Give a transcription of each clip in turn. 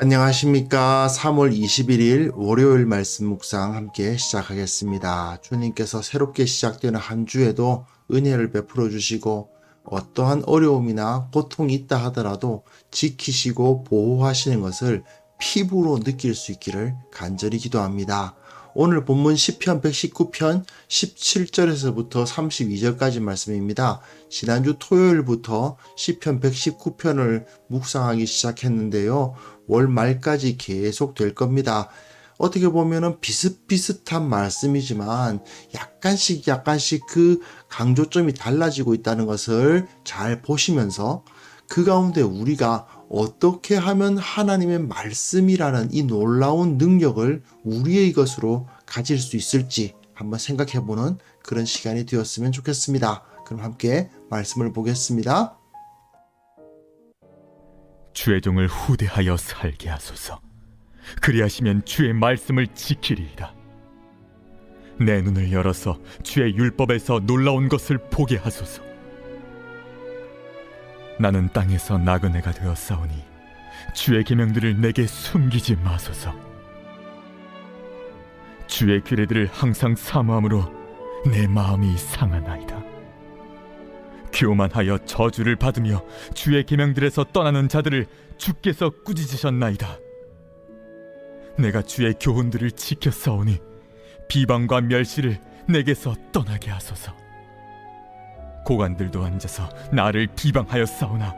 안녕하십니까. 3월 21일 월요일 말씀 묵상 함께 시작하겠습니다. 주님께서 새롭게 시작되는 한 주에도 은혜를 베풀어 주시고 어떠한 어려움이나 고통이 있다 하더라도 지키시고 보호하시는 것을 피부로 느낄 수 있기를 간절히 기도합니다. 오늘 본문 시편 119편 17절에서부터 32절까지 말씀입니다. 지난주 토요일부터 시편 119편을 묵상하기 시작했는데요. 월 말까지 계속 될 겁니다. 어떻게 보면은 비슷비슷한 말씀이지만 약간씩 그 강조점이 달라지고 있다는 것을 잘 보시면서 그 가운데 우리가 어떻게 하면 하나님의 말씀이라는 이 놀라운 능력을 우리의 것으로 가질 수 있을지 한번 생각해보는 그런 시간이 되었으면 좋겠습니다. 그럼 함께 말씀을 보겠습니다. 주의 종을 후대하여 살게 하소서. 그리하시면 주의 말씀을 지키리이다. 내 눈을 열어서 주의 율법에서 놀라운 것을 보게 하소서. 나는 땅에서 나그네가 되었사오니 주의 계명들을 내게 숨기지 마소서. 주의 규례들을 항상 사모함으로 내 마음이 상하나이다. 교만하여 저주를 받으며 주의 계명들에서 떠나는 자들을 주께서 꾸짖으셨나이다. 내가 주의 교훈들을 지켰사오니 비방과 멸시를 내게서 떠나게 하소서. 고관들도 앉아서 나를 비방하였사오나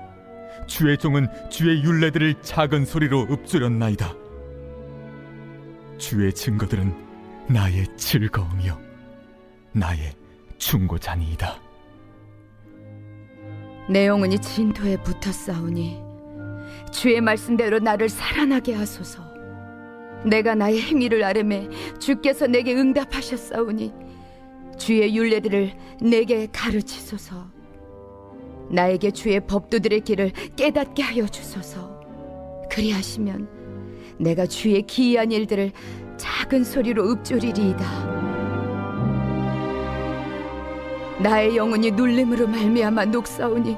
주의 종은 주의 율례들을 작은 소리로 읊조렸나이다. 주의 증거들은 나의 즐거움이요 나의 충고자니이다. 내 영혼이 진토에 붙었사오니 주의 말씀대로 나를 살아나게 하소서. 내가 나의 행위를 아뢰매 주께서 내게 응답하셨사오니 주의 율례들을 내게 가르치소서. 나에게 주의 법도들의 길을 깨닫게 하여 주소서. 그리하시면 내가 주의 기이한 일들을 작은 소리로 읊조리리이다. 나의 영혼이 눌림으로 말미암아 녹사오니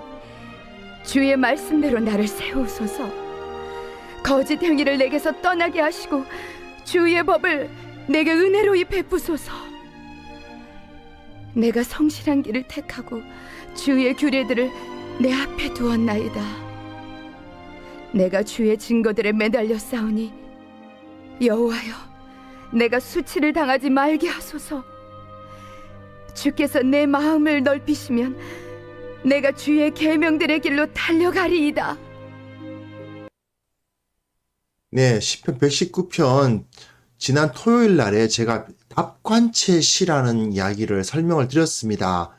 주의 말씀대로 나를 세우소서. 거짓 행위를 내게서 떠나게 하시고 주의 법을 내게 은혜로이 베푸소서. 내가 성실한 길을 택하고 주의 규례들을 내 앞에 두었나이다. 내가 주의 증거들에 매달려 싸우니 여호와여, 내가 수치를 당하지 말게 하소서. 주께서 내 마음을 넓히시면 내가 주의 계명들의 길로 달려가리이다. 네, 시편 119편 지난 토요일 날에 제가 답관체 시라는 이야기를 설명을 드렸습니다.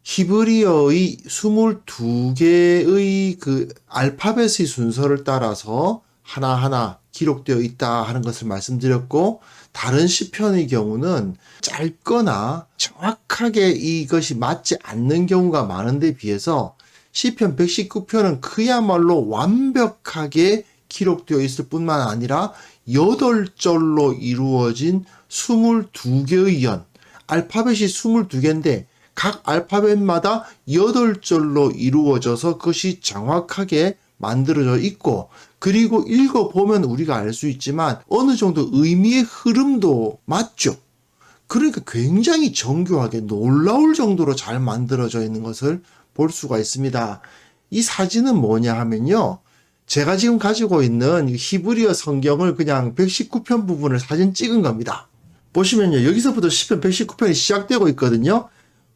히브리어의 22개의 그 알파벳의 순서를 따라서 하나하나 기록되어 있다 하는 것을 말씀드렸고, 다른 시편의 경우는 짧거나 정확하게 이것이 맞지 않는 경우가 많은데 비해서 시편 119편은 그야말로 완벽하게 기록되어 있을 뿐만 아니라 8절로 이루어진 22개의 연, 알파벳이 22개인데 각 알파벳마다 8절로 이루어져서 그것이 정확하게 만들어져 있고, 그리고 읽어보면 우리가 알 수 있지만 어느 정도 의미의 흐름도 맞죠. 그러니까 굉장히 정교하게 놀라울 정도로 잘 만들어져 있는 것을 볼 수가 있습니다. 이 사진은 뭐냐 하면요, 제가 지금 가지고 있는 히브리어 성경을 그냥 119편 부분을 사진 찍은 겁니다. 보시면요, 여기서부터 시편 119편이 시작되고 있거든요.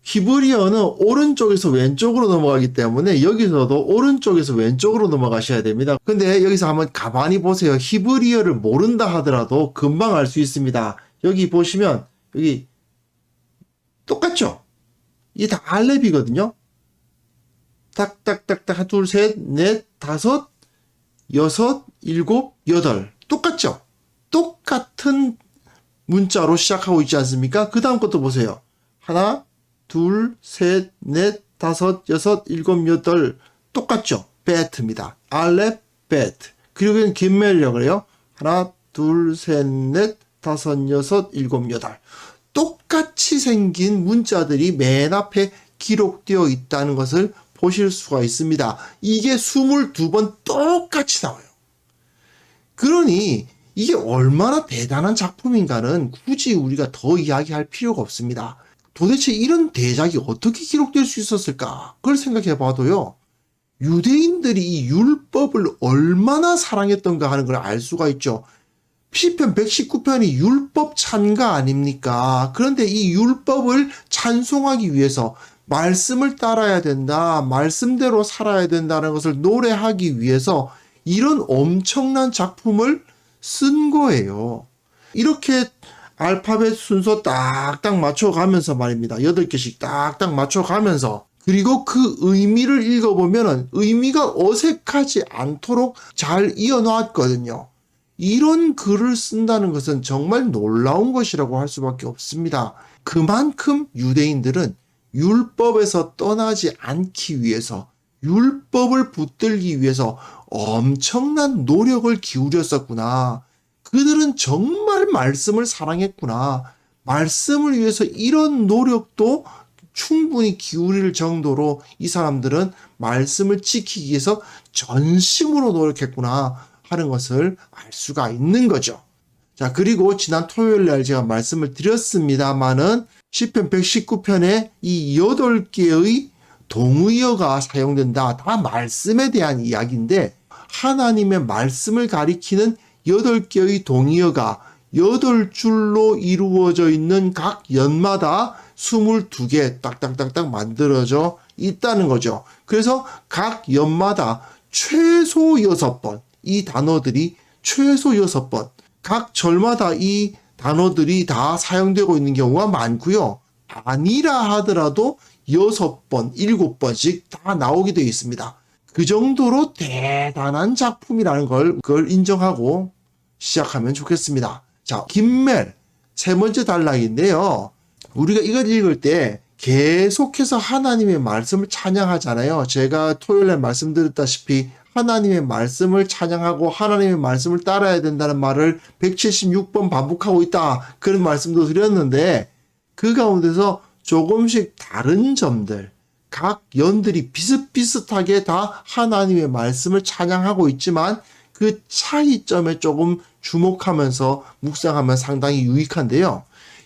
히브리어는 오른쪽에서 왼쪽으로 넘어가기 때문에 여기서도 오른쪽에서 왼쪽으로 넘어가셔야 됩니다. 근데 여기서 한번 가만히 보세요. 히브리어를 모른다 하더라도 금방 알 수 있습니다. 여기 보시면 여기 똑같죠? 이게 다 알렙이거든요. 딱딱딱딱 하나 둘 셋 넷 다섯 여섯 일곱 여덟, 똑같죠? 똑같은 문자로 시작하고 있지 않습니까? 그 다음 것도 보세요. 하나 둘, 셋, 넷, 다섯, 여섯, 일곱, 여덟, 똑같죠? 베트입니다. 알렙, 베트. 그리고 여기는 김멜이라고 그래요. 하나, 둘, 셋, 넷, 다섯, 여섯, 일곱, 여덟. 똑같이 생긴 문자들이 맨 앞에 기록되어 있다는 것을 보실 수가 있습니다. 이게 22번 똑같이 나와요. 그러니 이게 얼마나 대단한 작품인가는 굳이 우리가 더 이야기할 필요가 없습니다. 도대체 이런 대작이 어떻게 기록될 수 있었을까? 그걸 생각해 봐도요. 유대인들이 이 율법을 얼마나 사랑했던가 하는 걸 알 수가 있죠. 시편 119편이 율법 찬가 아닙니까? 그런데 이 율법을 찬송하기 위해서 말씀을 따라야 된다, 말씀대로 살아야 된다는 것을 노래하기 위해서 이런 엄청난 작품을 쓴 거예요. 이렇게 알파벳 순서 딱딱 맞춰가면서 말입니다. 8개씩 딱딱 맞춰가면서, 그리고 그 의미를 읽어보면 의미가 어색하지 않도록 잘 이어놨거든요. 이런 글을 쓴다는 것은 정말 놀라운 것이라고 할 수밖에 없습니다. 그만큼 유대인들은 율법에서 떠나지 않기 위해서, 율법을 붙들기 위해서 엄청난 노력을 기울였었구나. 그들은 정말 말씀을 사랑했구나. 말씀을 위해서 이런 노력도 충분히 기울일 정도로 이 사람들은 말씀을 지키기 위해서 전심으로 노력했구나 하는 것을 알 수가 있는 거죠. 자, 그리고 지난 토요일 날 제가 말씀을 드렸습니다만은 시편 119편에 이 8개의 동의어가 사용된다. 다 말씀에 대한 이야기인데, 하나님의 말씀을 가리키는 8개의 동의어가 8줄로 이루어져 있는 각 연마다 22개 딱딱딱딱 만들어져 있다는 거죠. 그래서 각 연마다 최소 6번, 이 단어들이 최소 6번, 각 절마다 이 단어들이 다 사용되고 있는 경우가 많고요. 아니라 하더라도 6번, 7번씩 다 나오게 되어 있습니다. 그 정도로 대단한 작품이라는 그걸 인정하고 시작하면 좋겠습니다. 자, 김멜 세 번째 단락인데요. 우리가 이걸 읽을 때 계속해서 하나님의 말씀을 찬양하잖아요. 제가 토요일에 말씀드렸다시피 하나님의 말씀을 찬양하고 하나님의 말씀을 따라야 된다는 말을 176번 반복하고 있다. 그런 말씀도 드렸는데, 그 가운데서 조금씩 다른 점들, 각 연들이 비슷비슷하게 다 하나님의 말씀을 찬양하고 있지만 그 차이점에 조금 주목하면서 묵상하면 상당히 유익한데요.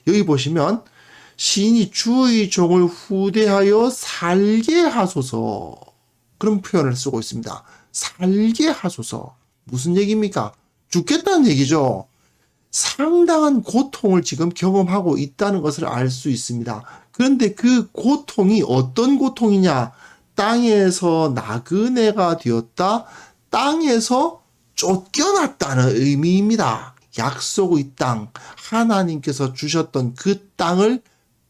여기 보시면 시인이 주의 종을 후대하여 살게 하소서, 그런 표현을 쓰고 있습니다. 살게 하소서. 무슨 얘기입니까? 죽겠다는 얘기죠. 상당한 고통을 지금 경험하고 있다는 것을 알 수 있습니다. 그런데 그 고통이 어떤 고통이냐? 땅에서 나그네가 되었다, 땅에서 쫓겨났다는 의미입니다. 약속의 땅, 하나님께서 주셨던 그 땅을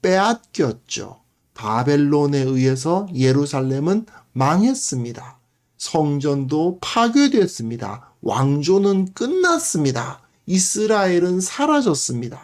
빼앗겼죠. 바벨론에 의해서 예루살렘은 망했습니다. 성전도 파괴됐습니다. 왕조는 끝났습니다. 이스라엘은 사라졌습니다.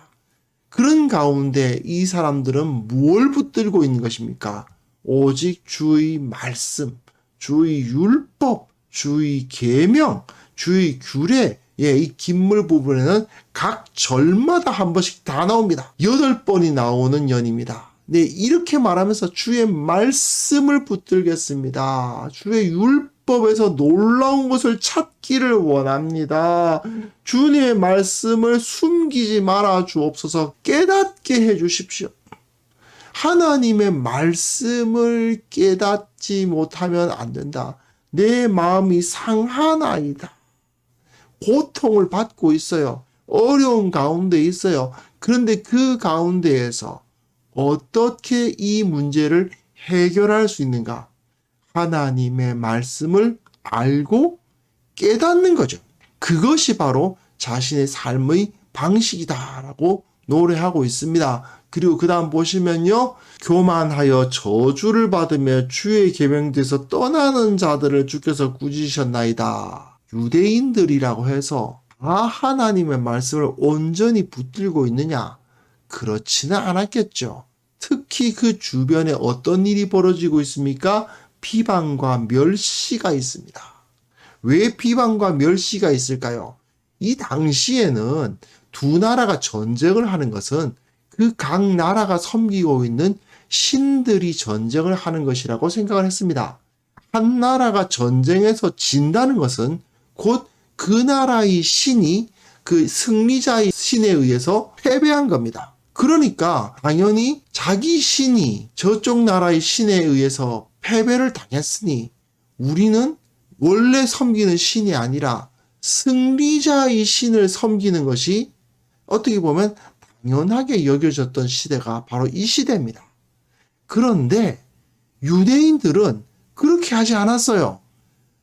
그런 가운데 이 사람들은 뭘 붙들고 있는 것입니까? 오직 주의 말씀, 주의 율법, 주의 계명, 주의 규례, 이 긴물 부분에는 각 절마다 한 번씩 다 나옵니다. 8번이 나오는 연입니다. 네, 이렇게 말하면서 주의 말씀을 붙들겠습니다. 주의 율법에서 놀라운 것을 찾기를 원합니다. 주님의 말씀을 숨기지 말아 주옵소서. 깨닫게 해 주십시오. 하나님의 말씀을 깨닫지 못하면 안 된다. 내 마음이 상하나이다. 고통을 받고 있어요. 어려운 가운데 있어요. 그런데 그 가운데에서 어떻게 이 문제를 해결할 수 있는가? 하나님의 말씀을 알고 깨닫는 거죠. 그것이 바로 자신의 삶의 방식이다라고 노래하고 있습니다. 그리고 그 다음 보시면요. 교만하여 저주를 받으며 주의 계명에서 떠나는 자들을 주께서 꾸짖으셨나이다. 유대인들이라고 해서 하나님의 말씀을 온전히 붙들고 있느냐? 그렇지는 않았겠죠. 특히 그 주변에 어떤 일이 벌어지고 있습니까? 비방과 멸시가 있습니다. 왜 비방과 멸시가 있을까요? 이 당시에는 두 나라가 전쟁을 하는 것은 그 각 나라가 섬기고 있는 신들이 전쟁을 하는 것이라고 생각을 했습니다. 한 나라가 전쟁에서 진다는 것은 곧 그 나라의 신이 그 승리자의 신에 의해서 패배한 겁니다. 그러니까 당연히 자기 신이 저쪽 나라의 신에 의해서 패배를 당했으니 우리는 원래 섬기는 신이 아니라 승리자의 신을 섬기는 것이 어떻게 보면 당연하게 여겨졌던 시대가 바로 이 시대입니다. 그런데 유대인들은 그렇게 하지 않았어요.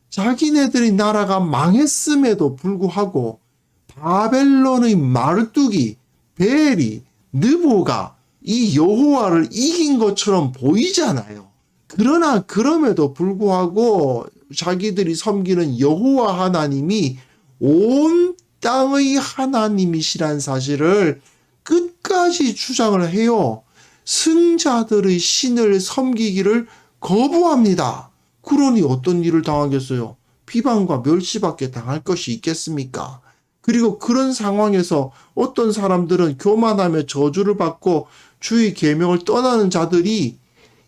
자기네들의 나라가 망했음에도 불구하고 바벨론의 마르뚝이, 벨이, 느보가 이 여호와를 이긴 것처럼 보이잖아요. 그러나 그럼에도 불구하고 자기들이 섬기는 여호와 하나님이 온 땅의 하나님이시란 사실을 끝까지 주장을 해요. 승자들의 신을 섬기기를 거부합니다. 그러니 어떤 일을 당하겠어요? 비방과 멸시밖에 당할 것이 있겠습니까? 그리고 그런 상황에서 어떤 사람들은 교만하며 저주를 받고 주의 계명을 떠나는 자들이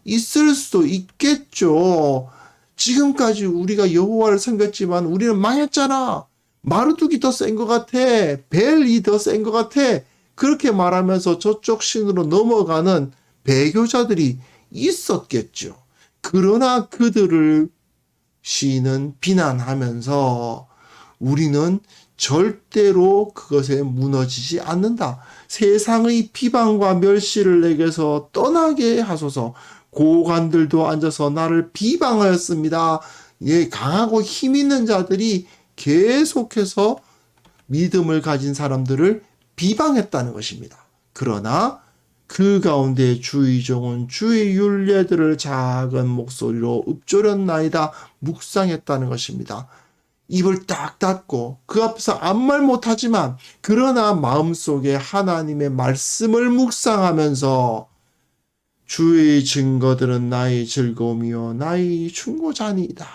있을 수도 있겠죠. 지금까지 우리가 여호와를 섬겼지만 우리는 망했잖아. 마르둑이 더 센 것 같아. 벨이 더 센 것 같아. 그렇게 말하면서 저쪽 신으로 넘어가는 배교자들이 있었겠죠. 그러나 그들을 시인은 비난하면서 우리는 절대로 그것에 무너지지 않는다. 세상의 비방과 멸시를 내게서 떠나게 하소서. 고관들도 앉아서 나를 비방하였습니다. 예, 강하고 힘 있는 자들이 계속해서 믿음을 가진 사람들을 비방했다는 것입니다. 그러나 그 가운데 주의 종은 주의 율례들을 작은 목소리로 읊조렸나이다 묵상했다는 것입니다. 입을 딱 닫고 그 앞에서 아무 말 못하지만 그러나 마음속에 하나님의 말씀을 묵상하면서 주의 증거들은 나의 즐거움이요 나의 충고자니이다.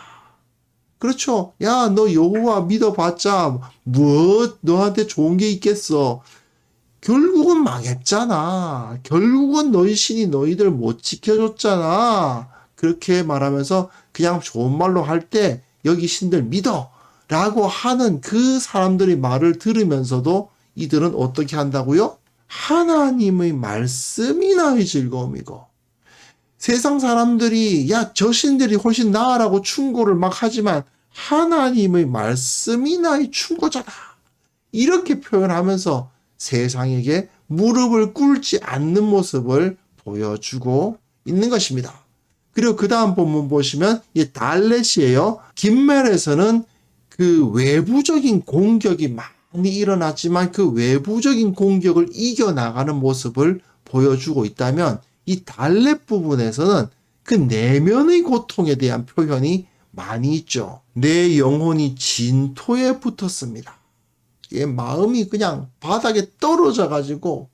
그렇죠. 야, 너 여호와 믿어봤자 무엇 너한테 좋은 게 있겠어. 결국은 망했잖아. 결국은 너희 신이 너희들 못 지켜줬잖아. 그렇게 말하면서 그냥 좋은 말로 할 때 여기 신들 믿어 라고 하는 그 사람들의 말을 들으면서도 이들은 어떻게 한다고요? 하나님의 말씀이 나의 즐거움이고 세상 사람들이 야, 저 신들이 훨씬 나아라고 충고를 막 하지만 하나님의 말씀이 나의 충고자다. 이렇게 표현하면서 세상에게 무릎을 꿇지 않는 모습을 보여주고 있는 것입니다. 그리고 그 다음 본문 보시면 이 달렛이에요. 긴멜에서는 그 외부적인 공격이 많이 일어났지만 그 외부적인 공격을 이겨나가는 모습을 보여주고 있다면 이 달렛 부분에서는 그 내면의 고통에 대한 표현이 많이 있죠. 내 영혼이 진토에 붙었습니다. 예, 마음이 그냥 바닥에 떨어져 가지고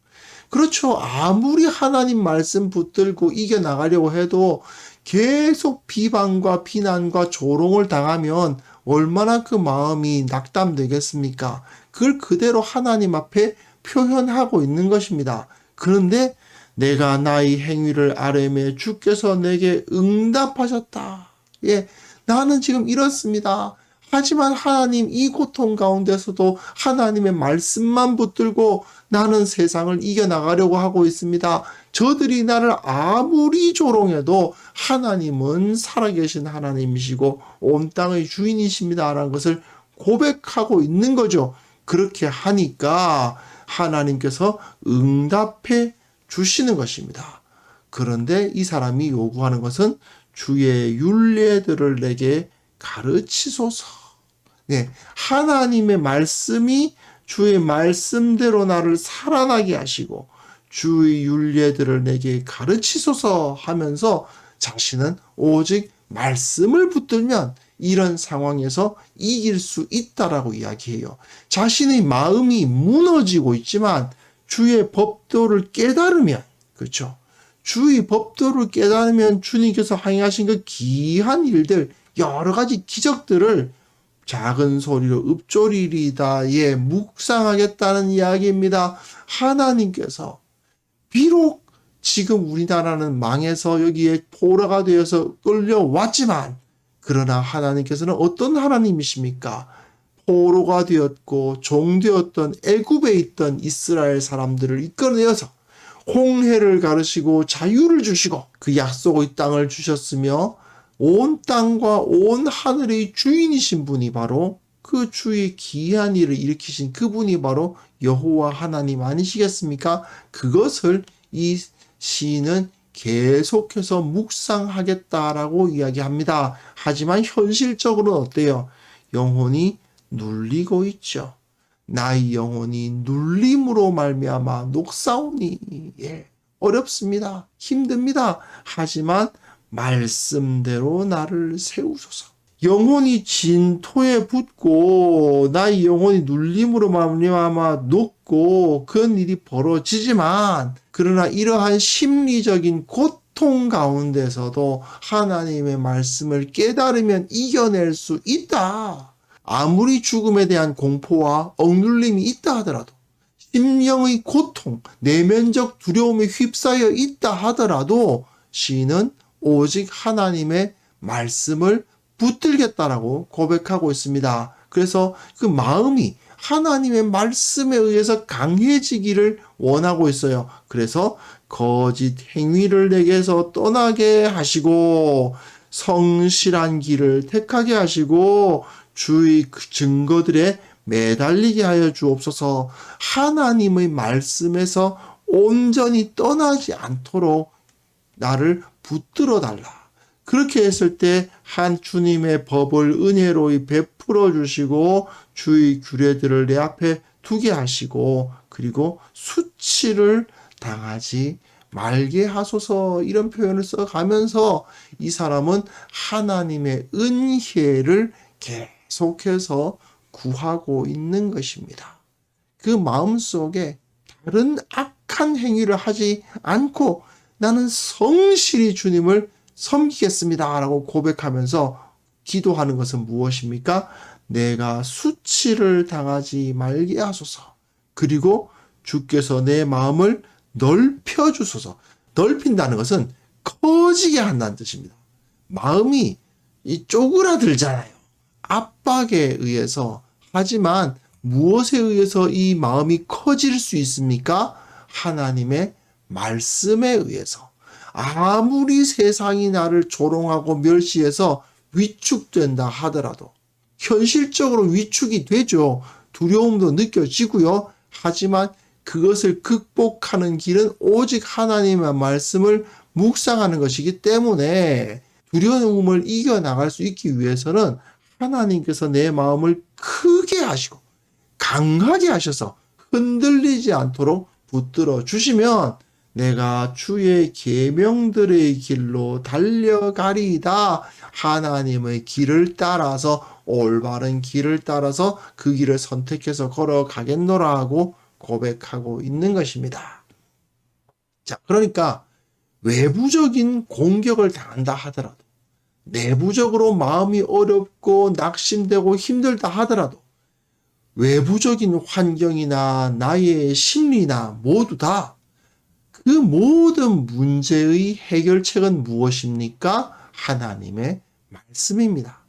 그렇죠. 아무리 하나님 말씀 붙들고 이겨나가려고 해도 계속 비방과 비난과 조롱을 당하면 얼마나 그 마음이 낙담되겠습니까? 그걸 그대로 하나님 앞에 표현하고 있는 것입니다. 그런데 내가 나의 행위를 아뢰매 주께서 내게 응답하셨다. 예, 나는 지금 이렇습니다. 하지만 하나님 이 고통 가운데서도 하나님의 말씀만 붙들고 나는 세상을 이겨나가려고 하고 있습니다. 저들이 나를 아무리 조롱해도 하나님은 살아계신 하나님이시고 온 땅의 주인이십니다라는 것을 고백하고 있는 거죠. 그렇게 하니까 하나님께서 응답해 주시는 것입니다. 그런데 이 사람이 요구하는 것은 주의 율례들을 내게 가르치소서. 네, 하나님의 말씀이 주의 말씀대로 나를 살아나게 하시고 주의 율례들을 내게 가르치소서 하면서 자신은 오직 말씀을 붙들면 이런 상황에서 이길 수 있다라고 이야기해요. 자신의 마음이 무너지고 있지만 주의 법도를 깨달으면, 그렇죠? 주의 법도를 깨달으면 주님께서 행하신 그 귀한 일들, 여러 가지 기적들을 작은 소리로 읊조리리다. 예, 묵상하겠다는 이야기입니다. 하나님께서 비록 지금 우리나라는 망해서 여기에 포로가 되어서 끌려왔지만 그러나 하나님께서는 어떤 하나님이십니까? 포로가 되었고 종되었던 애굽에 있던 이스라엘 사람들을 이끌어내어서 홍해를 가르시고 자유를 주시고 그 약속의 땅을 주셨으며 온 땅과 온 하늘의 주인이신 분이 바로 그 주의 기이한 일을 일으키신 그분이 바로 여호와 하나님 아니시겠습니까? 그것을 이 시인은 계속해서 묵상하겠다라고 이야기합니다. 하지만 현실적으로는 어때요? 영혼이 눌리고 있죠. 나의 영혼이 눌림으로 말미암아 녹사오니 어렵습니다. 힘듭니다. 하지만 말씀대로 나를 세우소서. 영혼이 진토에 붙고 나의 영혼이 눌림으로 말미암아 녹고 그런 일이 벌어지지만 그러나 이러한 심리적인 고통 가운데서도 하나님의 말씀을 깨달으면 이겨낼 수 있다. 아무리 죽음에 대한 공포와 억눌림이 있다 하더라도 심령의 고통, 내면적 두려움에 휩싸여 있다 하더라도 시인은 오직 하나님의 말씀을 붙들겠다라고 고백하고 있습니다. 그래서 그 마음이 하나님의 말씀에 의해서 강해지기를 원하고 있어요. 그래서 거짓 행위를 내게서 떠나게 하시고 성실한 길을 택하게 하시고 주의 그 증거들에 매달리게 하여 주옵소서. 하나님의 말씀에서 온전히 떠나지 않도록 나를 붙들어 달라. 그렇게 했을 때 한 주님의 법을 은혜로 베풀어 주시고 주의 규례들을 내 앞에 두게 하시고 그리고 수치를 당하지 말게 하소서. 이런 표현을 써가면서 이 사람은 하나님의 은혜를 계속해서 구하고 있는 것입니다. 그 마음속에 다른 악한 행위를 하지 않고 나는 성실히 주님을 섬기겠습니다 라고 고백하면서 기도하는 것은 무엇입니까? 내가 수치를 당하지 말게 하소서. 그리고 주께서 내 마음을 넓혀주소서. 넓힌다는 것은 커지게 한다는 뜻입니다. 마음이 쪼그라들잖아요. 압박에 의해서. 하지만 무엇에 의해서 이 마음이 커질 수 있습니까? 하나님의 말씀에 의해서. 아무리 세상이 나를 조롱하고 멸시해서 위축된다 하더라도 현실적으로 위축이 되죠. 두려움도 느껴지고요. 하지만 그것을 극복하는 길은 오직 하나님의 말씀을 묵상하는 것이기 때문에 두려움을 이겨나갈 수 있기 위해서는 하나님께서 내 마음을 크게 하시고 강하게 하셔서 흔들리지 않도록 붙들어 주시면 내가 주의 계명들의 길로 달려가리이다. 하나님의 길을 따라서 올바른 길을 따라서 그 길을 선택해서 걸어가겠노라 하고 고백하고 있는 것입니다. 자, 그러니까 외부적인 공격을 당한다 하더라도 내부적으로 마음이 어렵고 낙심되고 힘들다 하더라도 외부적인 환경이나 나의 심리나 모두 다 그 모든 문제의 해결책은 무엇입니까? 하나님의 말씀입니다.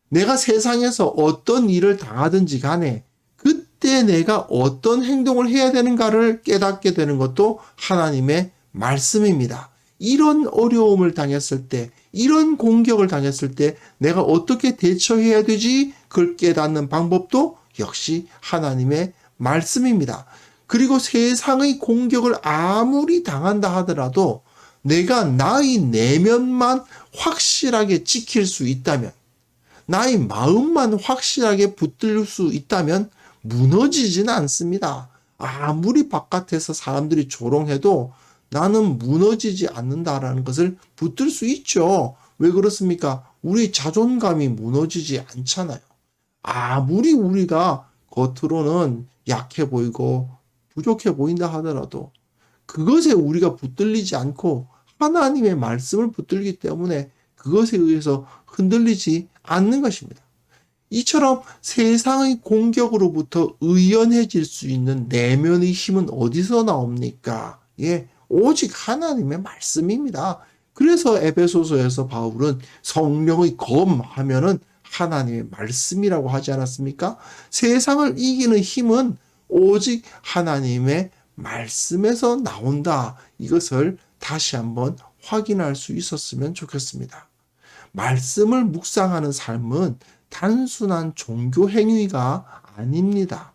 내가 세상에서 어떤 일을 당하든지 간에 그때 내가 어떤 행동을 해야 되는가를 깨닫게 되는 것도 하나님의 말씀입니다. 이런 어려움을 당했을 때, 이런 공격을 당했을 때 내가 어떻게 대처해야 되지? 그걸 깨닫는 방법도 역시 하나님의 말씀입니다. 그리고 세상의 공격을 아무리 당한다 하더라도 내가 나의 내면만 확실하게 지킬 수 있다면, 나의 마음만 확실하게 붙들 수 있다면 무너지지는 않습니다. 아무리 바깥에서 사람들이 조롱해도 나는 무너지지 않는다라는 것을 붙들 수 있죠. 왜 그렇습니까? 우리 자존감이 무너지지 않잖아요. 아무리 우리가 겉으로는 약해 보이고 부족해 보인다 하더라도 그것에 우리가 붙들리지 않고 하나님의 말씀을 붙들기 때문에 그것에 의해서 흔들리지 않는 것입니다. 이처럼 세상의 공격으로부터 의연해질 수 있는 내면의 힘은 어디서 나옵니까? 오직 하나님의 말씀입니다. 그래서 에베소서에서 바울은 성령의 검 하면은 하나님의 말씀이라고 하지 않았습니까? 세상을 이기는 힘은 오직 하나님의 말씀에서 나온다. 이것을 다시 한번 확인할 수 있었으면 좋겠습니다. 말씀을 묵상하는 삶은 단순한 종교 행위가 아닙니다.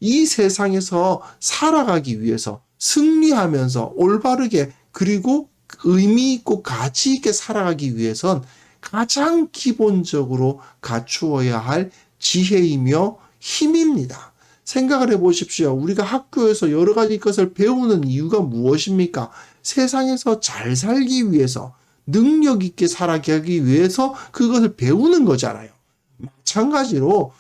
이 세상에서 살아가기 위해서 승리하면서 올바르게 그리고 의미 있고 가치 있게 살아가기 위해선 가장 기본적으로 갖추어야 할 지혜이며 힘입니다. 생각을 해보십시오. 우리가 학교에서 여러 가지 것을 배우는 이유가 무엇입니까? 세상에서 잘 살기 위해서, 능력 있게 살아가기 위해서 그것을 배우는 거잖아요. 마찬가지로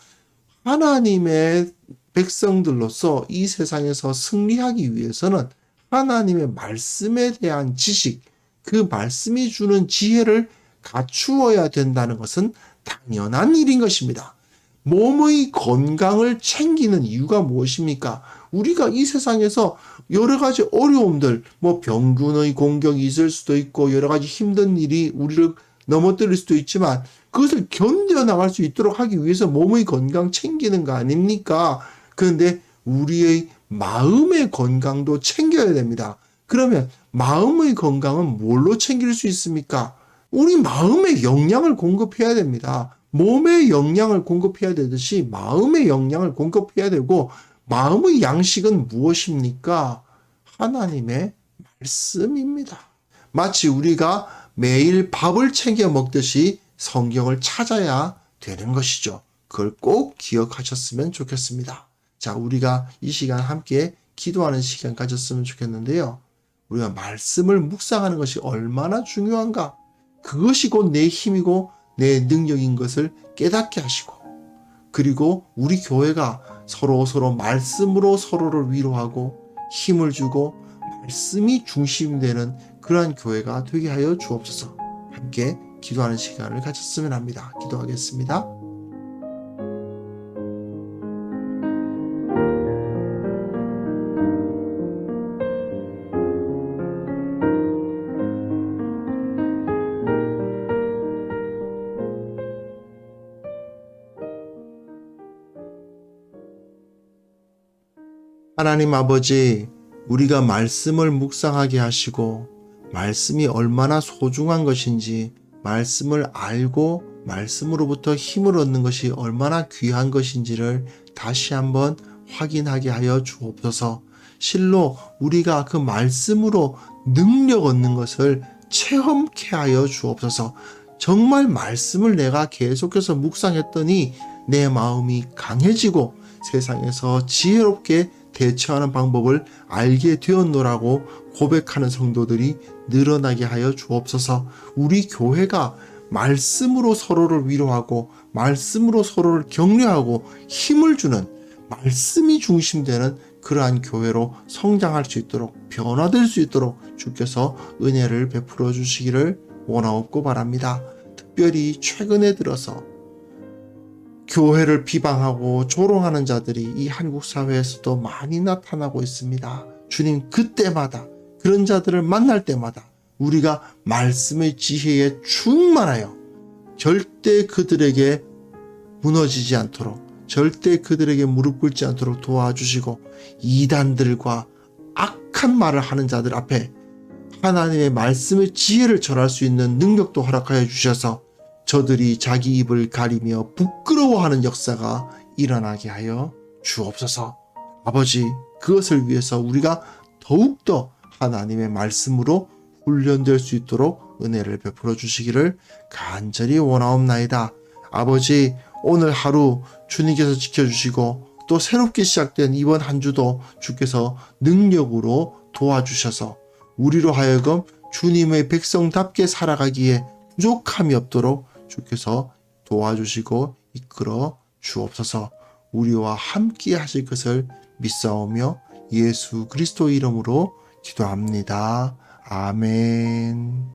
하나님의 백성들로서 이 세상에서 승리하기 위해서는 하나님의 말씀에 대한 지식, 그 말씀이 주는 지혜를 갖추어야 된다는 것은 당연한 일인 것입니다. 몸의 건강을 챙기는 이유가 무엇입니까? 우리가 이 세상에서 여러 가지 어려움들, 병균의 공격이 있을 수도 있고 여러 가지 힘든 일이 우리를 넘어뜨릴 수도 있지만 그것을 견뎌나갈 수 있도록 하기 위해서 몸의 건강 챙기는 거 아닙니까? 그런데 우리의 마음의 건강도 챙겨야 됩니다. 그러면 마음의 건강은 뭘로 챙길 수 있습니까? 우리 마음의 영양을 공급해야 됩니다. 몸의 영양을 공급해야 되듯이 마음의 영양을 공급해야 되고, 마음의 양식은 무엇입니까? 하나님의 말씀입니다. 마치 우리가 매일 밥을 챙겨 먹듯이 성경을 찾아야 되는 것이죠. 그걸 꼭 기억하셨으면 좋겠습니다. 자, 우리가 이 시간 함께 기도하는 시간 가졌으면 좋겠는데요. 우리가 말씀을 묵상하는 것이 얼마나 중요한가? 그것이 곧 내 힘이고 내 능력인 것을 깨닫게 하시고, 그리고 우리 교회가 서로 말씀으로 서로를 위로하고 힘을 주고 말씀이 중심이 되는 그러한 교회가 되게 하여 주옵소서. 함께 기도하는 시간을 가졌으면 합니다. 기도하겠습니다. 하나님 아버지, 우리가 말씀을 묵상하게 하시고 말씀이 얼마나 소중한 것인지, 말씀을 알고 말씀으로부터 힘을 얻는 것이 얼마나 귀한 것인지를 다시 한번 확인하게 하여 주옵소서. 실로 우리가 그 말씀으로 능력 얻는 것을 체험케 하여 주옵소서. 정말 말씀을 내가 계속해서 묵상했더니 내 마음이 강해지고 세상에서 지혜롭게 대처하는 방법을 알게 되었노라고 고백하는 성도들이 늘어나게 하여 주옵소서. 우리 교회가 말씀으로 서로를 위로하고 말씀으로 서로를 격려하고 힘을 주는, 말씀이 중심되는 그러한 교회로 성장할 수 있도록, 변화될 수 있도록 주께서 은혜를 베풀어 주시기를 원하옵고 바랍니다. 특별히 최근에 들어서 교회를 비방하고 조롱하는 자들이 이 한국 사회에서도 많이 나타나고 있습니다. 주님, 그때마다 그런 자들을 만날 때마다 우리가 말씀의 지혜에 충만하여 절대 그들에게 무너지지 않도록, 절대 그들에게 무릎 꿇지 않도록 도와주시고, 이단들과 악한 말을 하는 자들 앞에 하나님의 말씀의 지혜를 전할 수 있는 능력도 허락하여 주셔서 저들이 자기 입을 가리며 부끄러워하는 역사가 일어나게 하여 주옵소서. 아버지, 그것을 위해서 우리가 더욱더 하나님의 말씀으로 훈련될 수 있도록 은혜를 베풀어 주시기를 간절히 원하옵나이다. 아버지, 오늘 하루 주님께서 지켜주시고 또 새롭게 시작된 이번 한 주도 주께서 능력으로 도와주셔서 우리로 하여금 주님의 백성답게 살아가기에 부족함이 없도록 주께서 도와주시고 이끌어 주옵소서. 우리와 함께 하실 것을 믿사오며 예수 그리스도 이름으로 기도합니다. 아멘.